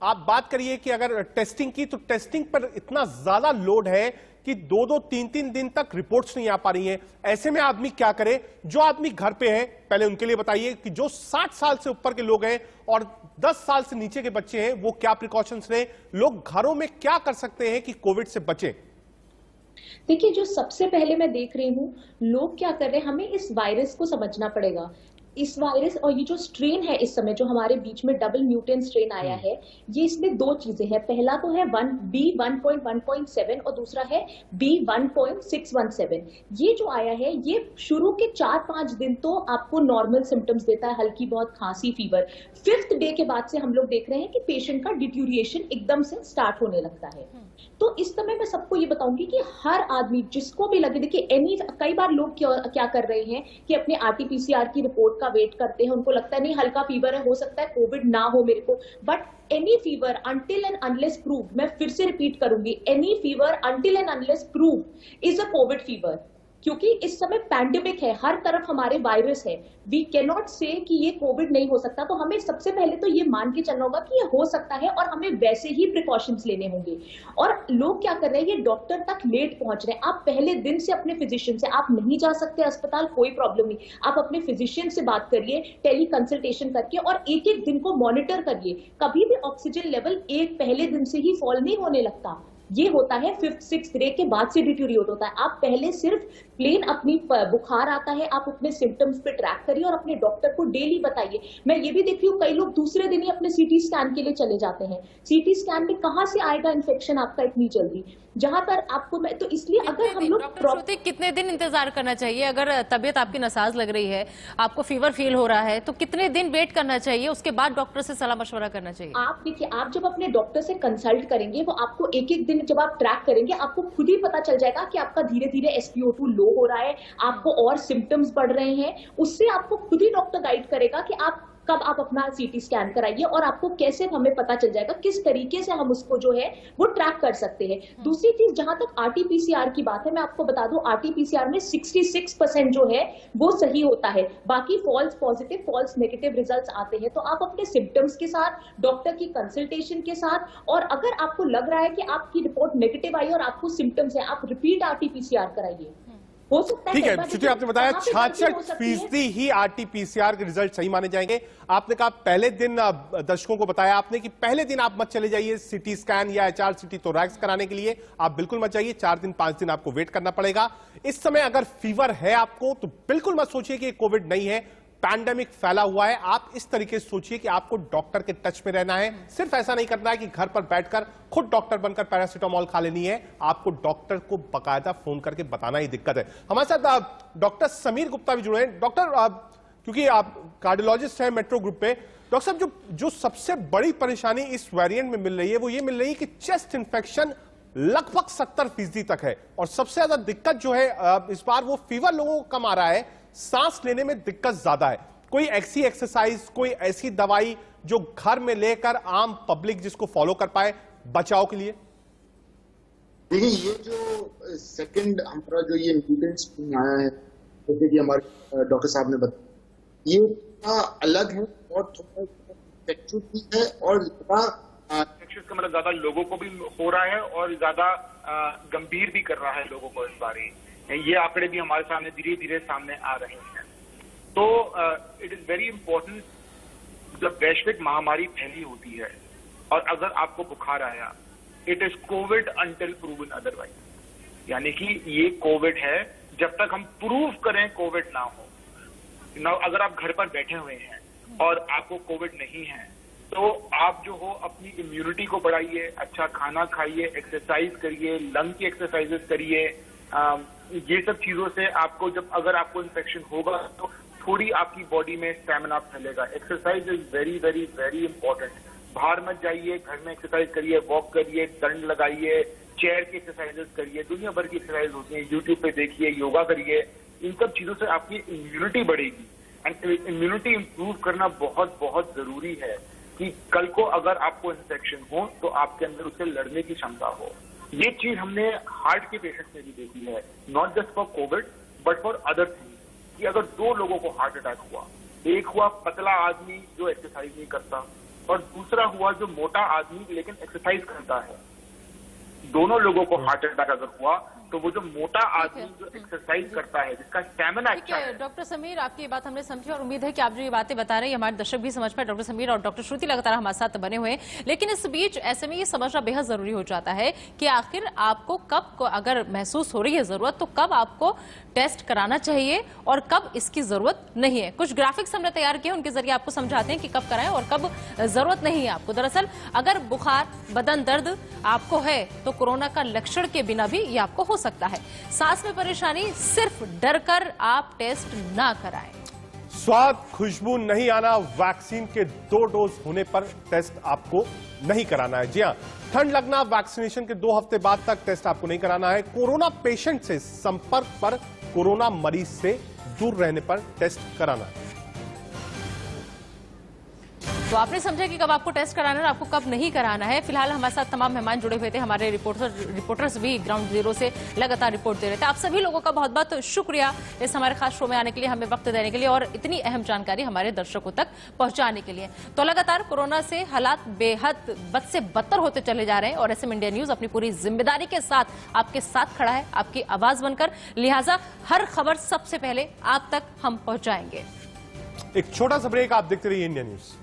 [SPEAKER 1] आप बात करिए कि अगर टेस्टिंग की, तो टेस्टिंग पर इतना ज्यादा लोड है कि 2-2, 3-3 दिन तक रिपोर्ट्स नहीं आ पा रही हैं। ऐसे में आदमी क्या करे? जो आदमी घर पे है, पहले उनके लिए बताइए कि जो 60 साल से ऊपर के लोग हैं और 10 साल से नीचे के बच्चे हैं, वो क्या प्रिकॉशंस लें? लोग घरों में क्या कर सकते हैं कि कोविड से बचें?
[SPEAKER 4] देखिए, जो सबसे पहले मैं देख रही हूँ लोग क्या कर रहे हैं, हमें इस वायरस को समझना पड़ेगा। इस वायरस और ये जो स्ट्रेन है इस समय जो हमारे बीच में डबल म्यूटेंट स्ट्रेन आया है, ये इसमें दो चीजें हैं। पहला तो है B1.1.7 और दूसरा है B1.617। ये जो आया है ये शुरू के 4-5 दिन तो आपको नॉर्मल सिम्टम्स देता है, हल्की बहुत खांसी, फीवर। 5th डे के बाद से हम लोग देख रहे हैं कि पेशेंट का डिट्यूरिएशन एकदम से स्टार्ट होने लगता है। तो इस समय मैं सबको ये बताऊंगी कि हर आदमी जिसको भी लगे, देखिए कई बार लोग क्या कर रहे हैं कि अपने RT-PCR की रिपोर्ट का वेट करते हैं, उनको लगता है नहीं हल्का फीवर है, हो सकता है कोविड ना हो मेरे को, but any fever until and unless prove, मैं फिर से रिपीट करूंगी, any fever until and unless prove is a Covid fever. क्योंकि इस समय पैंडेमिक है, हर तरफ हमारे वायरस है, वी कैन नॉट से कि ये कोविड नहीं हो सकता। तो हमें सबसे पहले तो ये मान के चलना होगा कि ये हो सकता है और हमें वैसे ही प्रिकॉशंस लेने होंगे। और लोग क्या कर रहे हैं, ये डॉक्टर तक लेट पहुंच रहे हैं। आप पहले दिन से अपने फिजिशियन से, आप नहीं जा सकते अस्पताल, कोई प्रॉब्लम नहीं, आप अपने फिजिशियन से बात करिए टेली कंसल्टेशन करके और एक एक दिन को मॉनिटर करिए। कभी भी ऑक्सीजन लेवल एक पहले दिन से ही फॉल नहीं होने लगता, ये होता है 5th-6th डे के बाद से डिट्यूरिएट होता है। आप पहले सिर्फ प्लेन अपनी बुखार आता है, आप अपने सिम्टम्स पे ट्रैक करिए और अपने डॉक्टर को डेली बताइए। मैं ये भी देख रही हूँ कई लोग दूसरे दिन ही अपने CT स्कैन के लिए चले जाते हैं। CT स्कैन में कहाँ से आएगा इन्फेक्शन आपका इतनी जल्दी, जहां पर आपको मैं तो इसलिए अगर हम लोग
[SPEAKER 2] कितने दिन इंतजार करना चाहिए? अगर तबीयत आपकी नासाज लग रही है, आपको फीवर फील हो रहा है, तो कितने दिन वेट करना चाहिए, उसके बाद डॉक्टर से सलाह मशवरा करना चाहिए?
[SPEAKER 4] आप देखिए, आप जब अपने डॉक्टर से कंसल्ट करेंगे, वो आपको एक एक दिन जब आप ट्रैक करेंगे, आपको खुद ही पता चल जाएगा कि आपका धीरे धीरे SpO2 लो हो रहा है, आपको और सिम्टम्स बढ़ रहे हैं। उससे आपको खुद ही डॉक्टर गाइड करेगा कि आप कब आप अपना CT स्कैन कराइए और आपको कैसे हमें पता चल जाएगा किस तरीके से हम उसको जो है वो ट्रैक कर सकते हैं। दूसरी चीज, जहां तक RT-PCR की बात है, मैं आपको बता दूं RT-PCR में 66% जो है वो सही होता है, बाकी false positive, false negative results आते हैं। तो आप अपने सिम्टम्स के साथ, डॉक्टर की कंसल्टेशन के साथ, और अगर आपको लग रहा है कि आपकी रिपोर्ट नेगेटिव आई और आपको सिम्टम्स है, आप रिपीट RT-PCR कराइए, हो सकता है।
[SPEAKER 1] ठीक है, श्रुति आपने बताया 66% ही RT-PCR के रिजल्ट सही माने जाएंगे। आपने कहा पहले दिन, दर्शकों को बताया आपने कि पहले दिन आप मत चले जाइए CT स्कैन या HRCT थोरैक्स कराने के लिए, आप बिल्कुल मत जाइए, 4 दिन 5 दिन आपको वेट करना पड़ेगा। इस समय अगर फीवर है आपको तो बिल्कुल मत सोचिए कि कोविड नहीं है, पैंडेमिक फैला हुआ है। आप इस तरीके से सोचिए कि आपको डॉक्टर के टच में रहना है, सिर्फ ऐसा नहीं करना है कि घर पर बैठकर खुद डॉक्टर बनकर पैरासीटामोल खा लेनी है, आपको डॉक्टर को बकायदा फोन करके बताना ही दिक्कत है। हमारे साथ डॉक्टर समीर गुप्ता भी जुड़े हैं। डॉक्टर, क्योंकि आप कार्डियोलॉजिस्ट हैं मेट्रो ग्रुप पे, डॉक्टर साहब जो सबसे बड़ी परेशानी इस वेरिएंट में मिल रही है वो ये मिल रही है कि चेस्ट इंफेक्शन लगभग 70% तक है, और सबसे ज्यादा दिक्कत जो है इस बार वो फीवर लोगों को कम आ रहा है, सांस लेने में दिक्कत ज्यादा है। कोई ऐसी एक्सरसाइज, कोई ऐसी दवाई जो घर में लेकर आम पब्लिक जिसको फॉलो कर पाए बचाव के लिए?
[SPEAKER 9] देखिए, ये जो सेकंड हमारा जो ये म्यूटेंट आया है, जैसे कि हमारे डॉक्टर साहब ने बताया, ये थोड़ा अलग है और थोड़ा इन्फेक्टिव है और
[SPEAKER 10] इन्फेक्शन का मतलब ज्यादा लोगों को भी हो रहा है और ज्यादा गंभीर भी कर रहा है लोगों को इस बार। ये आंकड़े भी हमारे सामने धीरे धीरे सामने आ रहे हैं। तो इट इज वेरी इंपॉर्टेंट, जब वैश्विक महामारी फैली होती है और अगर आपको बुखार आया, it is Covid until proven otherwise, यानी कि ये कोविड है जब तक हम प्रूव करें कोविड ना हो। अगर आप घर पर बैठे हुए हैं और आपको कोविड नहीं है तो आप जो हो अपनी इम्यूनिटी को बढ़ाइए, अच्छा खाना खाइए, एक्सरसाइज करिए, लंग की एक्सरसाइजेस करिए। ये सब चीजों से आपको, जब अगर आपको इन्फेक्शन होगा तो थोड़ी आपकी बॉडी में स्टैमिना फैलेगा। Exercise is very very very important. बाहर मत जाइए, घर में एक्सरसाइज करिए, वॉक करिए, दंड लगाइए, चेयर की एक्सरसाइजेस करिए, दुनिया भर की एक्सरसाइज होती है, यूट्यूब पे देखिए, योगा करिए। इन सब चीजों से आपकी इम्यूनिटी बढ़ेगी एंड इम्यूनिटी इंप्रूव करना बहुत बहुत जरूरी है कि कल को अगर आपको इन्फेक्शन हो तो आपके अंदर उससे लड़ने की क्षमता हो। ये चीज हमने हार्ट के पेशेंट्स में भी देखी है, not just for Covid but for other things, कि अगर 2 लोगों को हार्ट अटैक हुआ, एक हुआ पतला आदमी जो एक्सरसाइज नहीं करता और दूसरा हुआ जो मोटा आदमी लेकिन एक्सरसाइज करता है, दोनों लोगों को हार्ट अटैक अगर हुआ तो वो जो मोटा आदमी जो एक्सरसाइज करता है, जिसका स्टैमिना अच्छा है।
[SPEAKER 2] डॉक्टर समीर, आपकी ये बात हमने समझी और उम्मीद है कि आप जो ये बातें बता रहे हैं हमारे दर्शक भी समझ पाए। डॉक्टर समीर और डॉक्टर श्रुति लगातार हमारे साथ बने हुए हैं, लेकिन इस बीच ऐसे में ये समझना बेहद जरूरी हो जाता है कि आखिर आपको कब, अगर महसूस हो रही है जरूरत, तो कब आपको टेस्ट कराना चाहिए और कब इसकी जरूरत नहीं है। कुछ ग्राफिक्स हमने तैयार किए, उनके जरिए आपको समझाते हैं कि कब कराएं और कब जरूरत नहीं है आपको। दरअसल अगर बुखार, बदन दर्द आपको है तो कोरोना का लक्षण के बिना भी ये आपको हो सकता है। सांस में परेशानी, सिर्फ डर कर आप टेस्ट ना कराएं।
[SPEAKER 1] स्वाद, खुशबू नहीं आना, वैक्सीन के 2 डोज होने पर टेस्ट आपको नहीं कराना है। जी हां, ठंड लगना, वैक्सीनेशन के 2 हफ्ते बाद तक टेस्ट आपको नहीं कराना है। कोरोना पेशेंट से संपर्क पर, कोरोना मरीज से दूर रहने पर टेस्ट कराना है।
[SPEAKER 2] तो आपने समझा कि कब आपको टेस्ट कराना है और आपको कब नहीं कराना है। फिलहाल हमारे साथ तमाम मेहमान जुड़े हुए थे, हमारे रिपोर्टर्स भी ग्राउंड जीरो से लगातार रिपोर्ट दे रहे थे। आप सभी लोगों का बहुत बहुत शुक्रिया इस हमारे खास शो में आने के लिए, हमें वक्त देने के लिए और इतनी अहम जानकारी हमारे दर्शकों तक पहुंचाने के लिए। तो लगातार कोरोना से हालात बेहद बद से बदतर होते चले जा रहे हैं और ऐसे में इंडिया न्यूज अपनी पूरी जिम्मेदारी के साथ आपके साथ खड़ा है, आपकी आवाज बनकर। लिहाजा हर खबर सबसे पहले आप तक हम पहुंचाएंगे।
[SPEAKER 1] एक छोटा सा ब्रेक, आप देखते रहिए इंडिया न्यूज।